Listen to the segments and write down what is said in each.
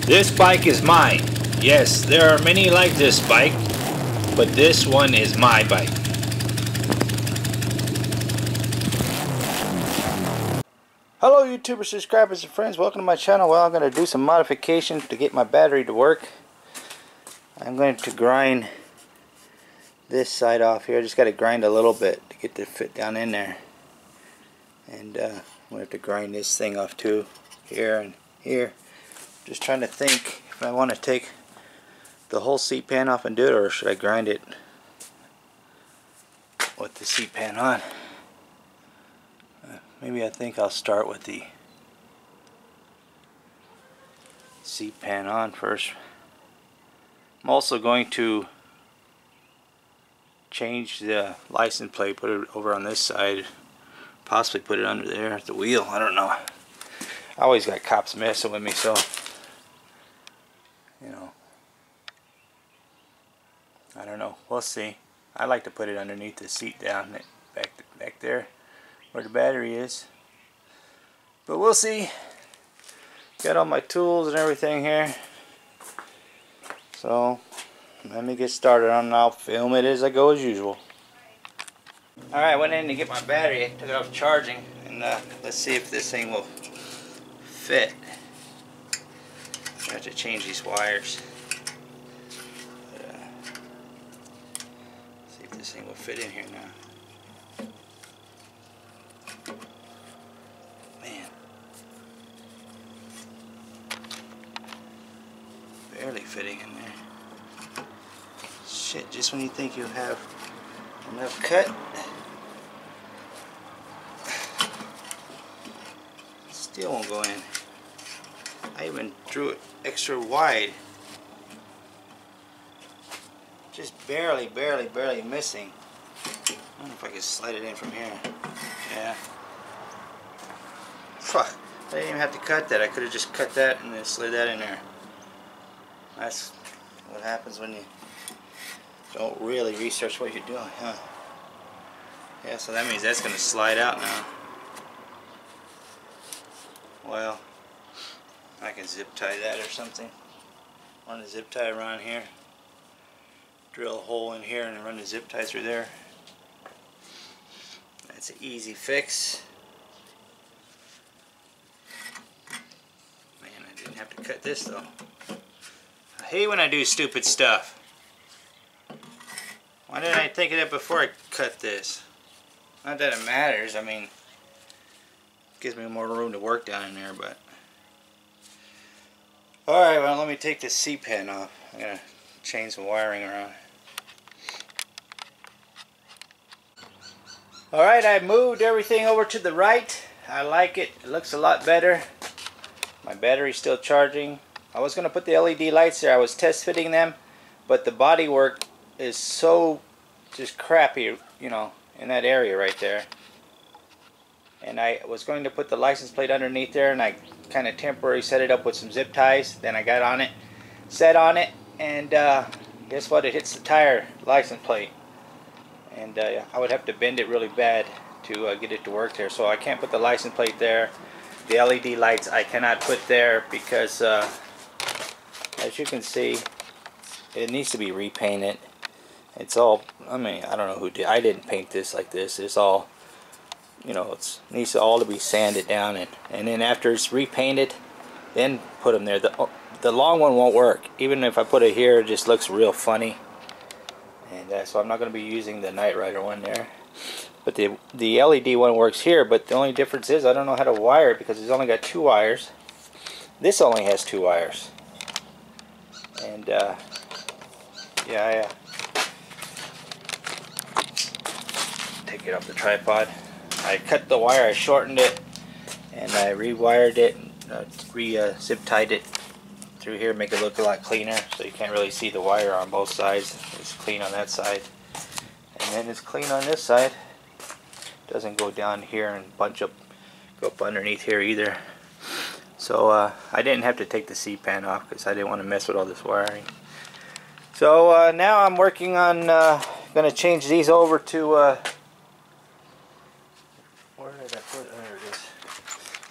This bike is mine. Yes, there are many like this bike, but this one is my bike. Hello YouTuber subscribers and friends, welcome to my channel. Well, I'm going to do some modification to get my battery to work. I'm going to grind this side off here. I just got to grind a little bit to get the fit down in there. And I'm going to have to grind this thing off too, here and here. Just trying to think if I want to take the whole seat pan off and do it, or should I grind it with the seat pan on. Maybe I think I'll start with the seat pan on first. I'm also going to change the license plate, put it over on this side, possibly put it under there at the wheel. I don't know. I always got cops messing with me, so you know, I don't know. We'll see. I like to put it underneath the seat down back there where the battery is. But we'll see. Got all my tools and everything here. So let me get started on it, and I'll film it as I go as usual. Alright, I went in to get my battery. I took it off charging, and let's see if this thing will fit. I have to change these wires. But, see if this thing will fit in here now. Man, barely fitting in there. Shit, just when you think you have enough cut, still won't go in. I even drew it extra wide. Just barely missing. I don't know if I can slide it in from here. Yeah. Fuck. I didn't even have to cut that. I could have just cut that and then slid that in there. That's what happens when you don't really research what you're doing, huh? Yeah, so that means that's going to slide out now. Well, I can zip tie that or something. Run the zip tie around here. Drill a hole in here and then run the zip tie through there. That's an easy fix. Man, I didn't have to cut this though. I hate when I do stupid stuff. Why didn't I think of that before I cut this? Not that it matters, I mean, it gives me more room to work down in there, but alright, well, let me take this seat pan off. I'm going to change the wiring around. Alright, I moved everything over to the right. I like it. It looks a lot better. My battery's still charging. I was going to put the LED lights there. I was test fitting them, but the body work is so just crappy, you know, in that area right there. And I was going to put the license plate underneath there, and I kind of temporarily set it up with some zip ties. Then I got on it, set on it, and guess what? It hits the tire license plate. And I would have to bend it really bad to get it to work there. So I can't put the license plate there. The LED lights I cannot put there because, as you can see, it needs to be repainted. It's all, I mean, I don't know who did. I didn't paint this like this. It's all, you know, it needs to all to be sanded down, and then after it's repainted, then put them there. The long one won't work. Even if I put it here, it just looks real funny. And so I'm not going to be using the Knight Rider one there. But the LED one works here, but the only difference is I don't know how to wire it because it's only got 2 wires. This only has 2 wires. And yeah, take it off the tripod. I cut the wire, I shortened it, and I rewired it, zip tied it through here, make it look a lot cleaner, so you can't really see the wire on both sides. It's clean on that side, and then it's clean on this side. Doesn't go down here and go up underneath here either. So I didn't have to take the seat pan off because I didn't want to mess with all this wiring. So now I'm working on going to change these over to where did I put? There it is.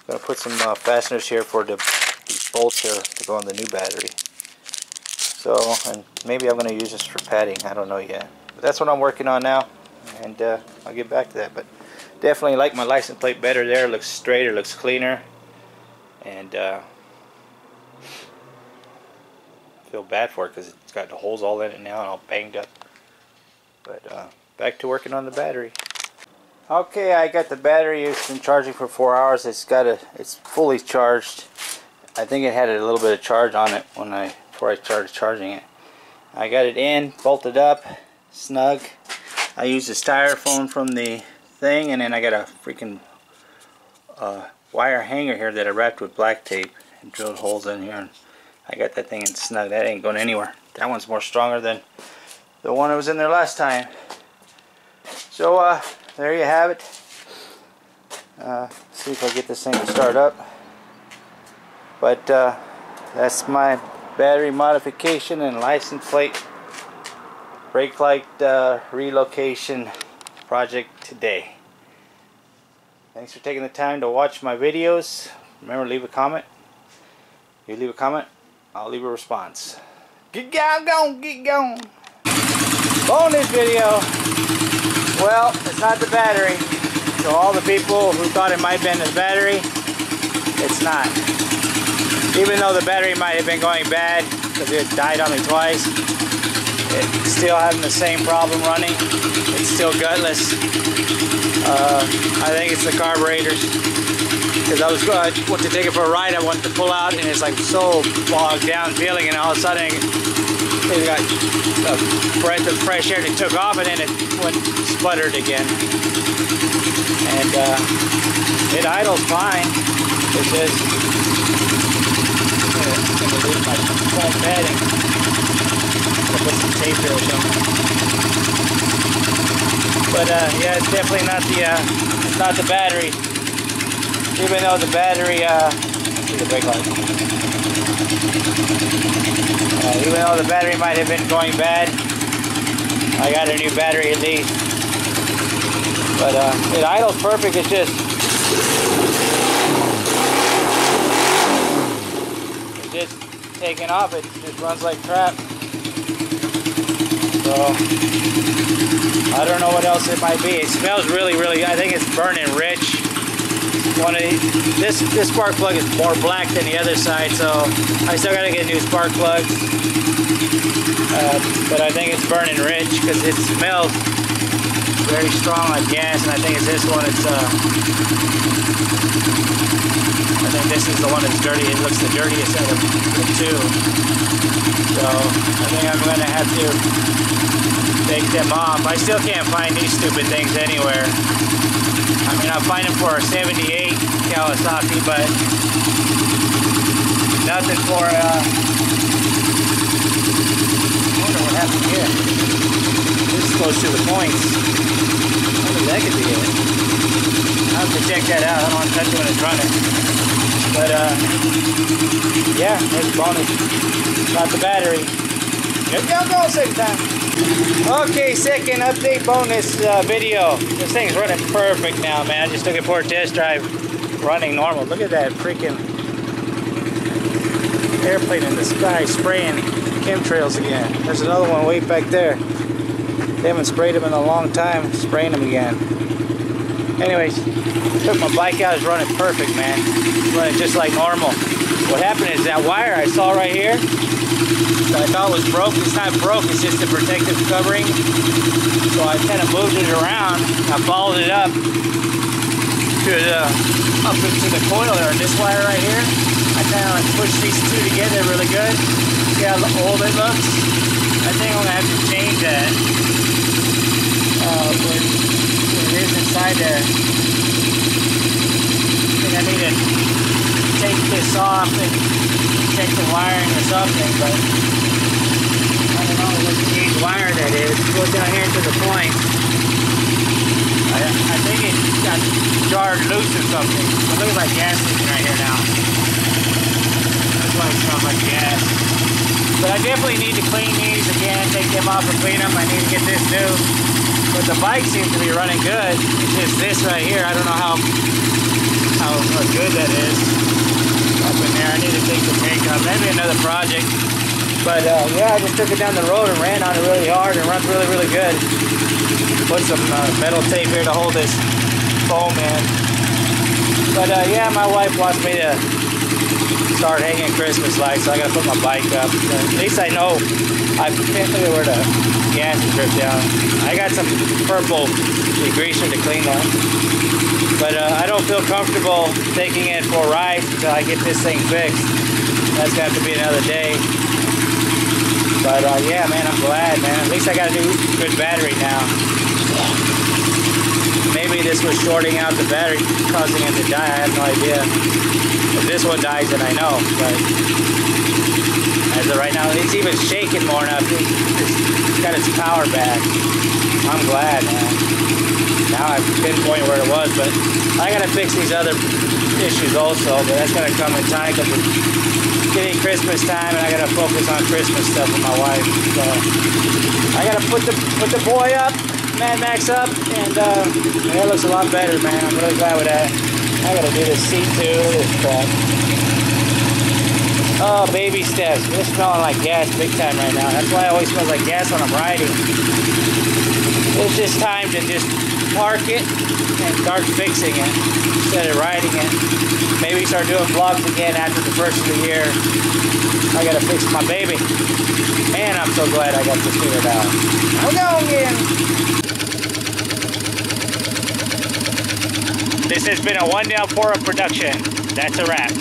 I'm going to put some fasteners here for these bolts here to go on the new battery. So, and maybe I'm going to use this for padding. I don't know yet. But that's what I'm working on now, and I'll get back to that. But definitely like my license plate better there. It looks straighter, looks cleaner, and feel bad for it because it's got the holes all in it now and all banged up. But back to working on the battery. Okay, I got the battery. It's been charging for 4 hours. It's fully charged. I think it had a little bit of charge on it before I started charging it. I got it in, bolted up, snug. I used a styrofoam from the thing, and then I got a freaking wire hanger here that I wrapped with black tape and drilled holes in here. And I got that thing in snug. That ain't going anywhere. That one's more stronger than the one that was in there last time. So there you have it. See if I get this thing to start up. But that's my battery modification and license plate brake light relocation project today. Thanks for taking the time to watch my videos. Remember, leave a comment. You leave a comment, I'll leave a response. Get going, get going. Bonus video. Well, it's not the battery. So all the people who thought it might have been the battery, it's not. Even though the battery might have been going bad because it died on me twice, it's still having the same problem running. It's still gutless. I think it's the carburetors. Because I went to take it for a ride, I wanted to pull out, and it's like so bogged down feeling, and all of a sudden it got a breath of fresh air and it took off, and then it sputtered again. And it idles fine. It's just I'm gonna lose my front padding. I'll put some tape here or something. But yeah, it's definitely not the battery. Even though the battery, see the brake light. Even though the battery might have been going bad, I got a new battery at least. But it idles perfect. It's just taking off. It just runs like crap. So I don't know what else it might be. It smells really, I think it's burning rich. This spark plug is more black than the other side, so I still gotta get new spark plugs. But I think it's burning rich because it smells very strong like gas, and I think it's this one. I think this is the one that's dirty. It looks the dirtiest out of the two. So I think I'm gonna have to take them off. I still can't find these stupid things anywhere. I mean, I'll find them for a 78 Kawasaki, but nothing for I wonder what happened here. This is close to the points. I think that could be it. I'll have to check that out. I don't want to touch it when it's running. But yeah, there's a bonus. Not the battery. Go, second time. Okay, second update bonus video. This thing's running perfect now, man. I just took it for a test drive, running normal. Look at that freaking airplane in the sky spraying chemtrails again. There's another one way back there. They haven't sprayed them in a long time, spraying them again. Anyways, took my bike out, it's running perfect, man. It's running just like normal. What happened is that wire I saw right here, that I thought was broke, it's not broke, it's just a protective covering. So I kind of moved it around, I followed it up into the coil there, this wire right here. I kind of like pushed these two together really good. See how old it looks? I think I'm going to have to change that. When it is inside there. I think I need to take this off and check the wiring or something, but I don't know what gauge wire that is. Go down here to the point. I think it got jarred loose or something. It looks like gas leaking right here now. That's why it smells like gas. But I definitely need to clean these again, take them off and clean them. I need to get this new. But the bike seems to be running good. It's just this right here. I don't know how good that is. Up in there. there. I need to take the tank up. Maybe another project. But yeah, I just took it down the road and ran on it really hard and runs really, really good. Put some metal tape here to hold this foam in. But yeah, my wife wants me to start hanging Christmas lights, so I gotta put my bike up. At least I know I can't figure where the gas is dripped down. I got some purple degreaser to clean that. But I don't feel comfortable taking it for a ride until I get this thing fixed. That's gonna have to be another day. But yeah, man, I'm glad, man. At least I got a new good battery now. Maybe this was shorting out the battery, causing it to die. I have no idea. If this one dies, then I know. But as of right now, it's even shaking more enough. It's got its power back. I'm glad, man. Now I've pinpointed where it was, but I gotta fix these other issues also. But that's gonna come in time because it's getting Christmas time, and I gotta focus on Christmas stuff with my wife. So I gotta put the boy up, Mad Max up, and it looks a lot better, man. I'm really glad with that. I gotta do this seat too. This crap. Oh, baby steps. It's smelling like gas big time right now. That's why it always smells like gas when I'm riding. It's just time to just park it and start fixing it instead of riding it. Maybe start doing vlogs again after the first of the year. I gotta fix my baby. Man, I'm so glad I got this figured out. I'm going again. This has been a One Down 4 production. That's a wrap.